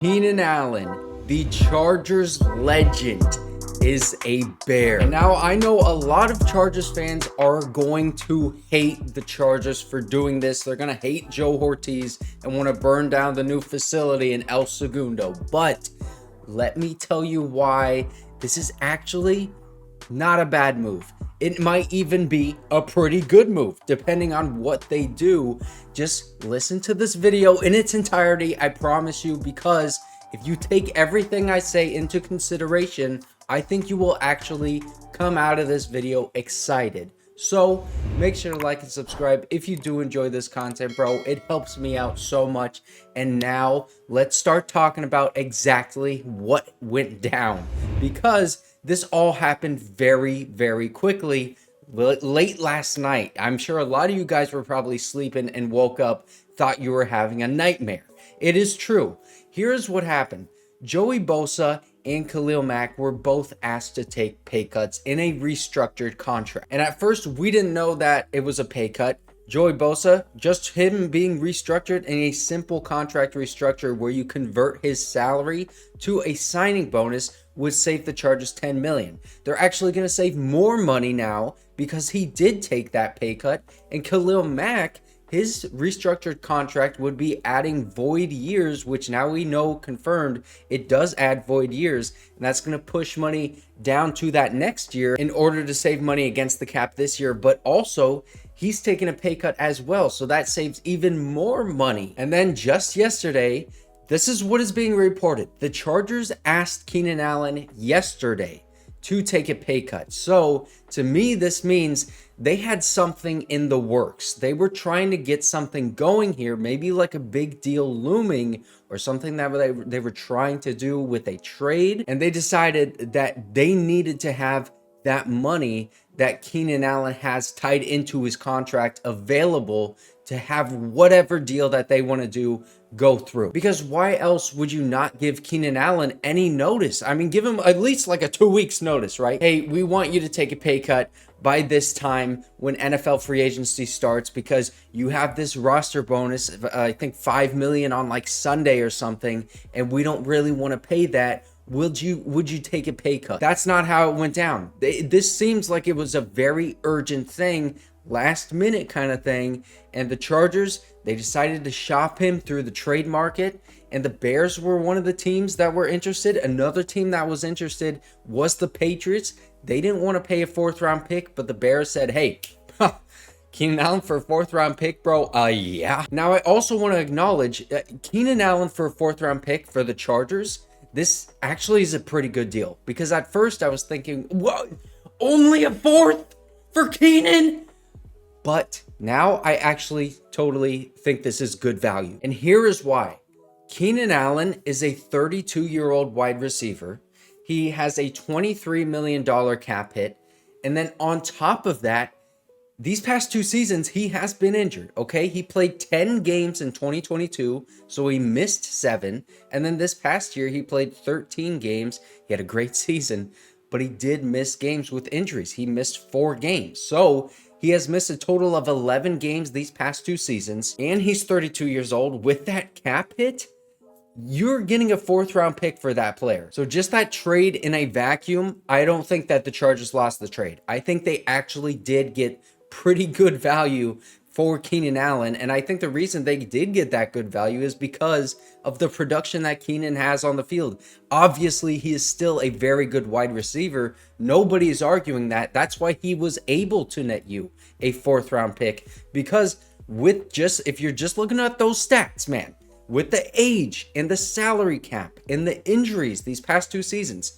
Keenan Allen, the Chargers legend, is a bear. Now, I know a lot of Chargers fans are going to hate the Chargers for doing this. They're going to hate Joe Hortiz and want to burn down the new facility in El Segundo. But let me tell you why this is actually not a bad move. It might even be a pretty good move, depending on what they do. Just listen to this video in its entirety, I promise you, because if you take everything I say into consideration, I think you will actually come out of this video excited. So make sure to like and subscribe if you do enjoy this content, bro. It helps me out so much. And now let's start talking about exactly what went down, because this all happened very, very quickly late last night. I'm sure a lot of you guys were probably sleeping and woke up, thought you were having a nightmare. It is true. Here's what happened. Joey Bosa and Khalil Mack were both asked to take pay cuts in a restructured contract. And at first, we didn't know that it was a pay cut. Joey Bosa, just him being restructured in a simple contract restructure where you convert his salary to a signing bonus, would save the Chargers $10 million. They're actually going to save more money now because he did take that pay cut. And Khalil Mack, his restructured contract would be adding void years, which now we know confirmed it does add void years. And that's going to push money down to that next year in order to save money against the cap this year. But also, he's taking a pay cut as well. So that saves even more money. And then just yesterday, this is what is being reported. The Chargers asked Keenan Allen yesterday to take a pay cut. So to me, this means they had something in the works. They were trying to get something going here, maybe like a big deal looming or something that they were trying to do with a trade. And they decided that they needed to have that money that Keenan Allen has tied into his contract available to have whatever deal that they want to do go through. Because why else would you not give Keenan Allen any notice? I mean, give him at least like a 2 weeks notice, right? Hey, we want you to take a pay cut by this time when NFL free agency starts, because you have this roster bonus, I think $5 million on like Sunday or something, and we don't really want to pay that. Would you take a pay cut? That's not how it went down. This seems like it was a very urgent thing, last minute kind of thing. And the Chargers, they decided to shop him through the trade market. And the Bears were one of the teams that were interested. Another team that was interested was the Patriots. They didn't want to pay a 4th round pick, but the Bears said, hey, Keenan Allen for a 4th round pick, bro? Yeah. Now, I also want to acknowledge Keenan Allen for a 4th round pick for the Chargers. This actually is a pretty good deal, because at first I was thinking, what? Only a 4th for Keenan? But now I actually totally think this is good value. And here is why. Keenan Allen is a 32-year-old wide receiver. He has a $23 million cap hit. And then on top of that, these past 2 seasons, he has been injured, okay? He played 10 games in 2022, so he missed 7. And then this past year, he played 13 games. He had a great season, but he did miss games with injuries. He missed 4 games. So he has missed a total of 11 games these past 2 seasons, and he's 32 years old. With that cap hit, you're getting a 4th round pick for that player. So just that trade in a vacuum, I don't think that the Chargers lost the trade. I think they actually did get pretty good value for Keenan Allen. And I think the reason they did get that good value is because of the production that Keenan has on the field. Obviously, he is still a very good wide receiver. Nobody is arguing that. That's why he was able to net you a 4th round pick, because if you're just looking at those stats, man, with the age and the salary cap and the injuries these past 2 seasons,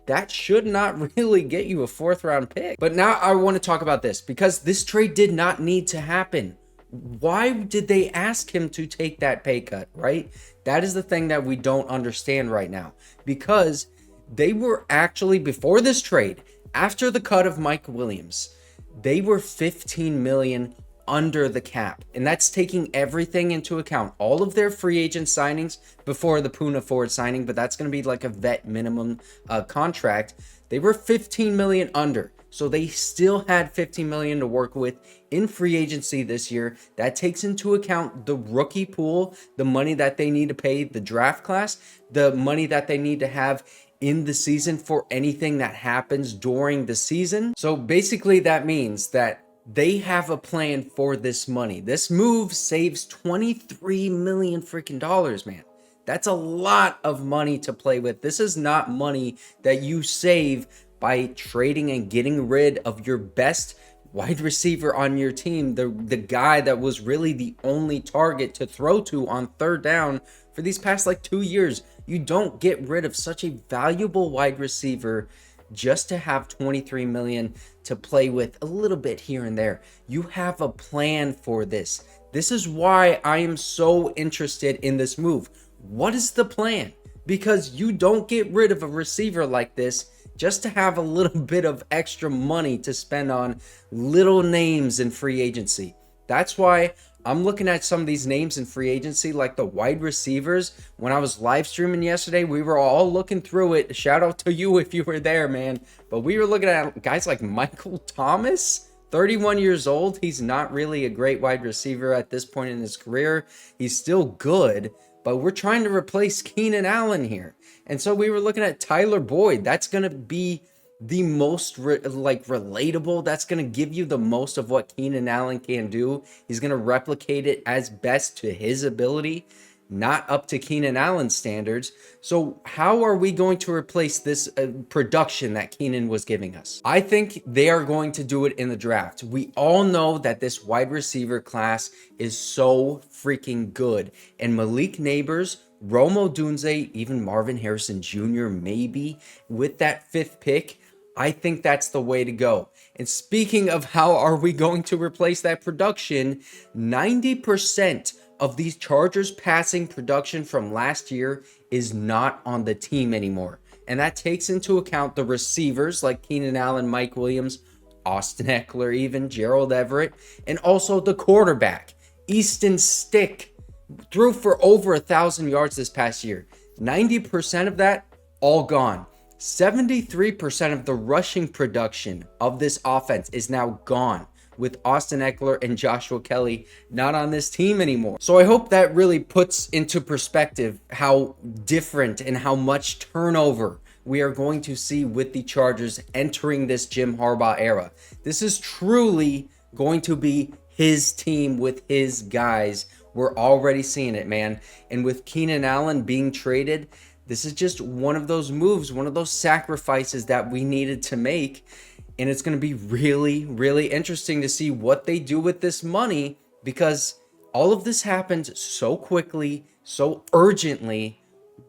that should not really get you a 4th round pick. But now I want to talk about this, because this trade did not need to happen. Why did they ask him to take that pay cut, right? That is the thing that we don't understand right now, because they were actually, before this trade, after the cut of Mike Williams, they were $15 million under the cap. And that's taking everything into account. All of their free agent signings before the Poona Ford signing, but that's going to be like a vet minimum contract. They were $15 million under. So they still had $15 million to work with in free agency this year. That takes into account the rookie pool, the money that they need to pay the draft class, the money that they need to have in the season for anything that happens during the season. So basically that means that they have a plan for this money. This move saves 23 million freaking dollars, man. That's a lot of money to play with. This is not money that you save by trading and getting rid of your best wide receiver on your team, the guy that was really the only target to throw to on third down for these past like 2 years. You don't get rid of such a valuable wide receiver just to have 23 million to play with a little bit here and there. You have a plan for this. This is why I am so interested in this move. What is the plan? Because you don't get rid of a receiver like this just to have a little bit of extra money to spend on little names in free agency. That's why I'm looking at some of these names in free agency, like the wide receivers. When I was live streaming yesterday, we were all looking through it. Shout out to you if you were there, man. But we were looking at guys like Michael Thomas, 31 years old. He's not really a great wide receiver at this point in his career. He's still good, but we're trying to replace Keenan Allen here. And so we were looking at Tyler Boyd. That's going to be the most relatable. That's going to give you the most of what Keenan Allen can do. He's going to replicate it as best to his ability, not up to Keenan Allen standards. So how are we going to replace this production that Keenan was giving us? I think they are going to do it in the draft. We all know that this wide receiver class is so freaking good. And Malik Neighbors, Rome Odunze, even Marvin Harrison Jr. maybe with that 5th pick, I think that's the way to go. And speaking of how are we going to replace that production, 90% of these Chargers passing production from last year is not on the team anymore. And that takes into account the receivers like Keenan Allen, Mike Williams, Austin Eckler, even Gerald Everett, and also the quarterback, Easton Stick, threw for over 1,000 yards this past year. 90% of that, all gone. 73% of the rushing production of this offense is now gone, with Austin Eckler and Joshua Kelly not on this team anymore. So I hope that really puts into perspective how different and how much turnover we are going to see with the Chargers entering this Jim Harbaugh era. This is truly going to be his team with his guys. We're already seeing it, man. And with Keenan Allen being traded, this is just one of those moves, one of those sacrifices that we needed to make. And it's going to be really, really interesting to see what they do with this money, because all of this happened so quickly, so urgently.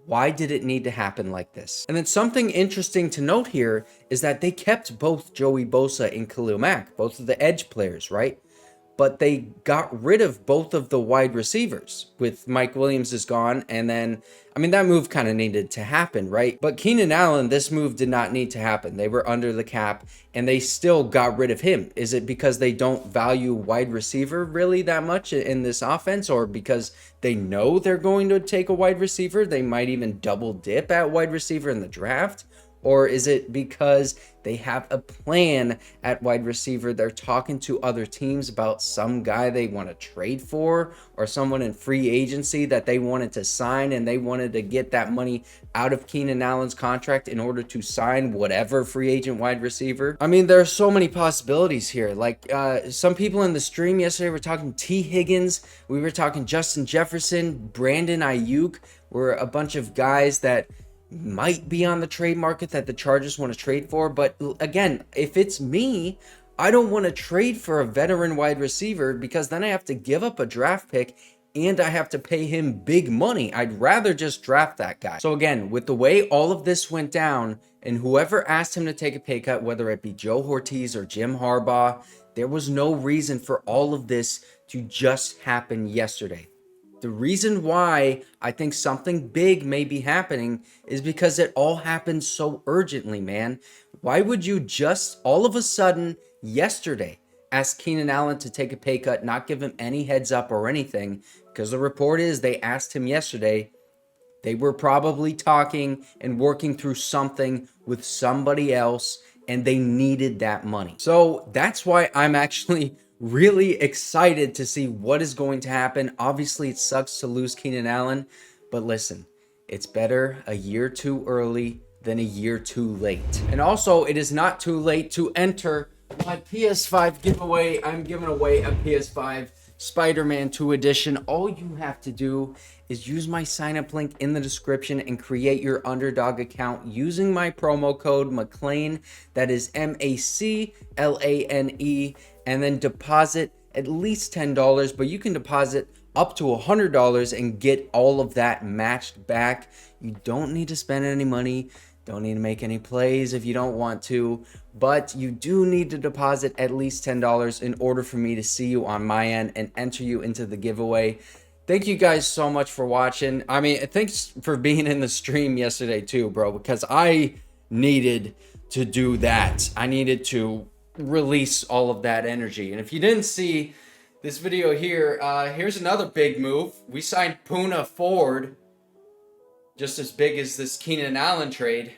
Why did it need to happen like this? And then something interesting to note here is that they kept both Joey Bosa and Khalil Mack, both of the edge players, right? But they got rid of both of the wide receivers with Mike Williams is gone. And then, I mean, that move kind of needed to happen, right? But Keenan Allen, this move did not need to happen. They were under the cap and they still got rid of him. Is it because they don't value wide receiver really that much in this offense, or because they know they're going to take a wide receiver? They might even double dip at wide receiver in the draft. Or is it because they have a plan at wide receiver? They're talking to other teams about some guy they want to trade for, or someone in free agency that they wanted to sign, and they wanted to get that money out of Keenan Allen's contract in order to sign whatever free agent wide receiver. I mean, there are so many possibilities here. Like some people in the stream yesterday were talking T. Higgins. We were talking Justin Jefferson, Brandon Ayuk. Were a bunch of guys that might be on the trade market that the Chargers want to trade for. But again, if it's me, I don't want to trade for a veteran wide receiver, because then I have to give up a draft pick and I have to pay him big money. I'd rather just draft that guy. So again, with the way all of this went down, and whoever asked him to take a pay cut, whether it be Joe Hortiz or Jim Harbaugh, there was no reason for all of this to just happen yesterday. The reason why I think something big may be happening is because it all happened so urgently, man. Why would you just all of a sudden yesterday ask Keenan Allen to take a pay cut, not give him any heads up or anything? Because the report is they asked him yesterday. They were probably talking and working through something with somebody else, and they needed that money. So that's why I'm actually really excited to see what is going to happen. Obviously, it sucks to lose Keenan Allen, but listen, it's better a year too early than a year too late. And also, it is not too late to enter my PS5 giveaway. I'm giving away a PS5 Spider-Man 2 edition. All you have to do is use my sign-up link in the description and create your Underdog account using my promo code McLane. That is MACLANE, and then deposit at least $10, but you can deposit up to $100 and get all of that matched back. You don't need to spend any money. Don't need to make any plays if you don't want to, but you do need to deposit at least $10 in order for me to see you on my end and enter you into the giveaway. Thank you guys so much for watching. I mean, thanks for being in the stream yesterday too, bro, because I needed to do that. I needed to release all of that energy. And if you didn't see this video here, here's another big move. We signed Poona Ford, just as big as this Keenan Allen trade.